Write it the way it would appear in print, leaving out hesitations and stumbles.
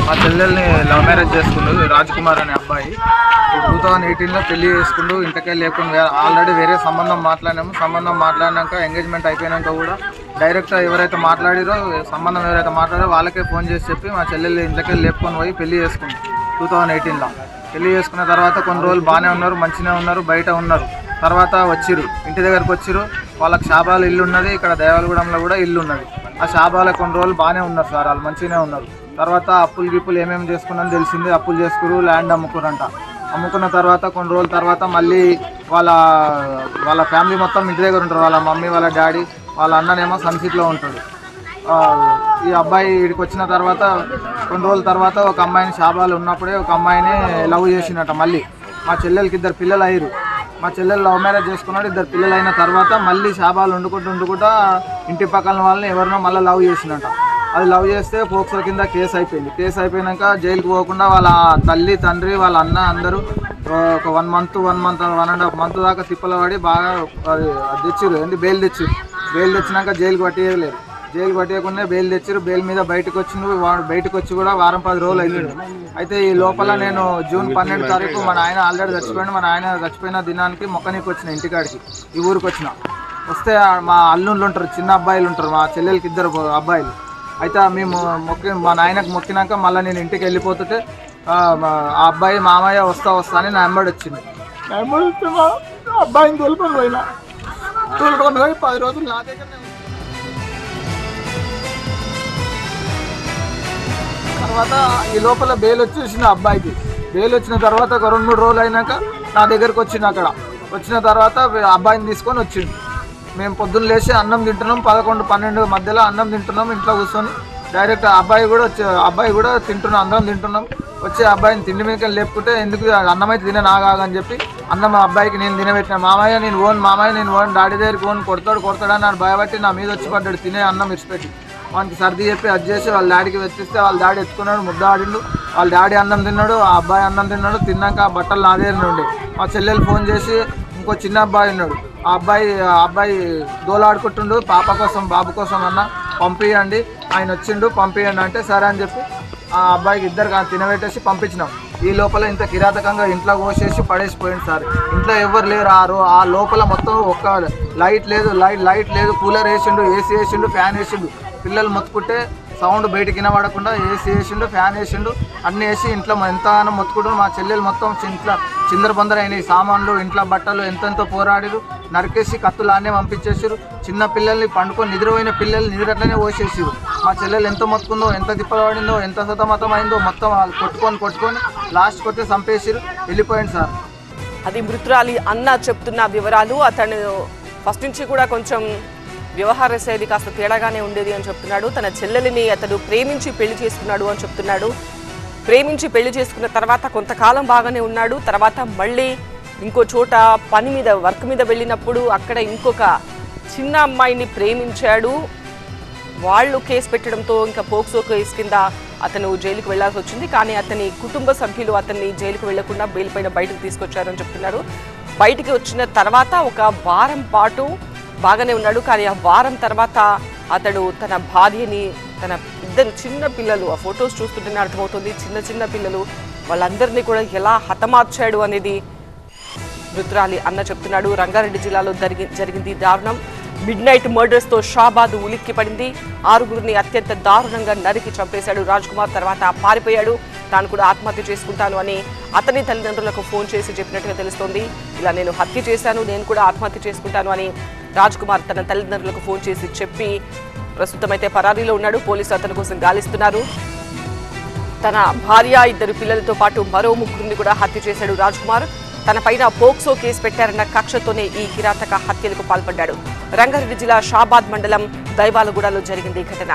మా చెల్లెల్ని love marriage చేసుకుండు Raj Kumar అనే అబ్బాయి. 2018లో పెళ్లి చేసుకుండు. ఇంటికెళ్ళి లేకుండా ఆల్రెడీ వేరే సంబంధం మాట్లాడినాము. సంబంధం మాట్లాడినాక ఎంగేజ్మెంట్ అయిపోయినాక కూడా డైరెక్ట్ ఎవరైతే మాట్లాడారో సంబంధం ఎవరైతే మాట్లాడారో వాళ్ళకే ఫోన్ చేసి చెప్పి మా చెల్లెల్ని ఇంటికెళ్ళి లేపుకొని పోయి పెళ్లి చేసుకుంది 2018లో. పెళ్లి చేసుకున్న తర్వాత కొన్ని రోజులు బాగానే ఉన్నారు, మంచిగా ఉన్నారు, బయట ఉన్నారు. తర్వాత వచ్చిర్రు, ఇంటి దగ్గరకు వచ్చిర్రు. వాళ్ళకి షాబాల ఇల్లు ఉన్నది, ఇక్కడ దేవాలగూడెంలో కూడా ఇల్లు ఉన్నది. ఆ షాబాల కొన్ని రోజులు బాగానే ఉన్నారు సార్, వాళ్ళు మంచిగానే ఉన్నారు. తర్వాత అప్పులు గిప్పులు ఏమేమి చేసుకున్నారని తెలిసింది. అప్పులు చేసుకురు, ల్యాండ్ అమ్ముకురంట. అమ్ముకున్న తర్వాత కొన్ని రోజుల తర్వాత మళ్ళీ వాళ్ళ ఫ్యామిలీ మొత్తం ఇంటి దగ్గర ఉంటారు. వాళ్ళ మమ్మీ, వాళ్ళ డాడీ, వాళ్ళ అన్ననేమో సన్సిట్లో ఉంటాడు. ఈ అబ్బాయి ఇక్కడికి వచ్చిన తర్వాత కొన్ని రోజుల తర్వాత ఒక అమ్మాయిని షాబాలు ఉన్నప్పుడే ఒక అమ్మాయిని లవ్ చేసినట్ట. మళ్ళీ మా చెల్లెలకి 2 పిల్లలు అయ్యారు. మా చెల్లెలు లవ్ మ్యారేజ్ చేసుకున్నాడు. 2 పిల్లలు అయిన తర్వాత మళ్ళీ షాబాలు వండుకుంటూ ఇంటి పక్కన వాళ్ళని ఎవరినో మళ్ళీ లవ్ చేసినట్ట. అది లవ్ చేస్తే పోక్సో కింద కేసు అయిపోయింది. కేసు అయిపోయినాక జైలుకి పోకుండా వాళ్ళ తల్లి, తండ్రి, వాళ్ళ అన్న అందరూ ఒక 1 మంత్ 1.5 మంత్ దాకా తిప్పలు పడి బాగా తెచ్చిర్రు. బెయిల్ తెచ్చిర్రు. బెయిల్ తెచ్చినాక జైలుకి పట్టేయలేదు. జైలు పట్టేయకుండా బెయిల్ తెచ్చారు. బెయిల్ మీద బయటకు వచ్చిండు. బయటకు వచ్చి కూడా 10 రోజులు అవుతుంది. అయితే ఈ లోపల నేను జూన్ 12 తారీఖు మా నాయన ఆల్రెడీ చచ్చిపోయాడు. మా నాయన చచ్చిపోయిన దినానికి మొక్కనీకి వచ్చిన, ఇంటికాడికి ఈ ఊరికి వచ్చిన. వస్తే మా అల్లుళ్ళు ఉంటారు, చిన్న అబ్బాయిలు ఉంటారు, మా చెల్లెలకి 2 అబ్బాయిలు. అయితే మేము మా నాయనకు మొక్కినాక మళ్ళీ నేను ఇంటికి వెళ్ళిపోతుంటే ఆ అబ్బాయి మామయ్య వస్తా అని నా వెంబడి వచ్చింది. అబ్బాయిని తోలుకొని పోయినా. 10 రోజులు నా దగ్గర. తర్వాత ఈ లోపల బెయిల్ వచ్చేసిన అబ్బాయికి. బెయిల్ వచ్చిన తర్వాత ఒక 2-3 రోజులు అయినాక నా దగ్గరకు వచ్చింది. అక్కడ వచ్చిన తర్వాత అబ్బాయిని తీసుకొని వచ్చింది. మేము పొద్దున్న లేచి అన్నం తింటున్నాం, 11-12 మధ్యలో అన్నం తింటున్నాం. ఇంట్లో కూర్చొని డైరెక్ట్ అబ్బాయి కూడా తింటున్నాం, అందరం తింటున్నాం. వచ్చి అబ్బాయిని తిండి మీదకి లేపుకుంటే ఎందుకు అన్నం అయితే తినే నాగాగని చెప్పి అన్నం అబ్బాయికి నేను తినబెట్టిన. మామయ్య నేను ఓన్ డాడీ దగ్గరికి కొడతాడని నాకు భయపట్టి నా మీద వచ్చి పడ్డాడు. తినే అన్నం ఇచ్చిపెట్టి వానికి సర్ది చెప్పి అది చేసి వాళ్ళ డాడీకి వెచ్చిస్తే వాళ్ళ డాడీ ఎత్తుకున్నాడు, ముద్ద ఆడిండు. వాళ్ళ డాడీ అన్నం తిన్నాడు, ఆ అబ్బాయి అన్నం తిన్నాడు. తిన్నాక ఆ బట్టలు నా దగ్గర ఉండే. మా చెల్లెలు ఫోన్ చేసి ఇంకో చిన్న అబ్బాయి ఉన్నాడు, ఆ అబ్బాయి దోలాడుకుంటుండు. పాప కోసం, బాబు కోసం అన్న పంపించండి, ఆయన వచ్చిండు పంపించండి అంటే సరే అని చెప్పి ఆ అబ్బాయికి 2 తినబెట్టేసి పంపించినాం. ఈ లోపల ఇంత కిరాతకంగా ఇంట్లో కోసేసి పడేసిపోయింది సార్. ఇంట్లో ఎవరు లేరు. ఆ లోపల మొత్తం ఒక్క లైట్ లేదు, కూలర్ వేసిండు, ఏసీ వేసిండు, ఫ్యాన్ వేసిండు. పిల్లలు మొత్తుకుంటే సౌండ్ బయటకి వినబడకుండా ఏసీ వేసిండు, ఫ్యాన్ వేసిండు, అన్నీ వేసి ఇంట్లో ఎంతగానో మొత్తుకుంటూ మా చెల్లెలు మొత్తం ఇంట్లో చిందరబందర అయినాయి. సామాన్లు, ఇంట్లో బట్టలు ఎంతెంతో పోరాడిరు. నరికేసి కత్తులు అన్నీ పంపించేసారు. చిన్న పిల్లల్ని పండుకొని నిద్రపోయిన పిల్లల్ని నిద్రట్లనే పోసేసారు. మా చెల్లెలు ఎంత మొత్తుకుందో, ఎంత తిప్పబడిందో, ఎంత సతమతం అయిందో మొత్తం కొట్టుకొని లాస్ట్కి వచ్చి చంపేసారు, వెళ్ళిపోయింది సార్. అది మృతురాలి అన్న చెప్తున్న వివరాలు. అతను ఫస్ట్ నుంచి కూడా కొంచెం వ్యవహార శైలి కాస్త తేడాగానే ఉండేది అని చెప్తున్నాడు. తన చెల్లెలిని అతడు ప్రేమించి పెళ్లి చేసుకున్నాడు అని చెప్తున్నాడు. ప్రేమించి పెళ్లి చేసుకున్న తర్వాత కొంతకాలం బాగానే ఉన్నాడు. తర్వాత మళ్ళీ ఇంకో చోట పని మీద, వర్క్ మీద వెళ్ళినప్పుడు అక్కడ ఇంకొక చిన్న అమ్మాయిని ప్రేమించాడు. వాళ్ళు కేసు పెట్టడంతో ఇంకా పోక్సో కేసు కింద అతను జైలుకు వెళ్లాల్సి వచ్చింది. కానీ అతని కుటుంబ సభ్యులు అతన్ని జైలుకు వెళ్లకుండా బెయిల్ పైన బయటకు తీసుకొచ్చారని చెప్తున్నారు. బయటికి వచ్చిన తర్వాత ఒక వారం పాటు బాగానే ఉన్నాడు. కానీ ఆ వారం తర్వాత అతడు తన భార్యని, తన 2 చిన్న పిల్లలు, ఆ ఫొటోస్ చూస్తుంటేనే అర్థమవుతుంది, చిన్న పిల్లలు, వాళ్ళందరినీ కూడా ఎలా హతమార్చాడు అనేది మృతురాలి అన్న చెప్తున్నాడు. రంగారెడ్డి జిల్లాలో జరిగింది దారుణం. మిడ్నైట్ మర్డర్స్తో షాబాద్ ఉలిక్కి పడింది. 6గురిని అత్యంత దారుణంగా నరికి చంపేశాడు రాజ్ కుమార్. తర్వాత పారిపోయాడు. తాను కూడా ఆత్మహత్య చేసుకుంటాను అని అతని తల్లిదండ్రులకు ఫోన్ చేసి చెప్పినట్టుగా తెలుస్తోంది. ఇలా నేను హత్య చేశాను, నేను కూడా ఆత్మహత్య చేసుకుంటాను అని రాజ్ కుమార్ తన తల్లిదండ్రులకు ఫోన్ చేసి చెప్పి ప్రస్తుతం అయితే పరారీలో ఉన్నాడు. పోలీసులు అతని కోసం గాలిస్తున్నారు. తన భార్య, 2 పిల్లలతో పాటు మరో 3గురిని కూడా హత్య చేశాడు రాజ్ కుమార్. తన పైన పోక్సో కేసు పెట్టారన్న కక్షతోనే ఈ కిరాతక హత్యలకు పాల్పడ్డాడు. రంగారెడ్డి జిల్లా షాబాద్ మండలం దైవాలగూడలో జరిగింది ఈ ఘటన.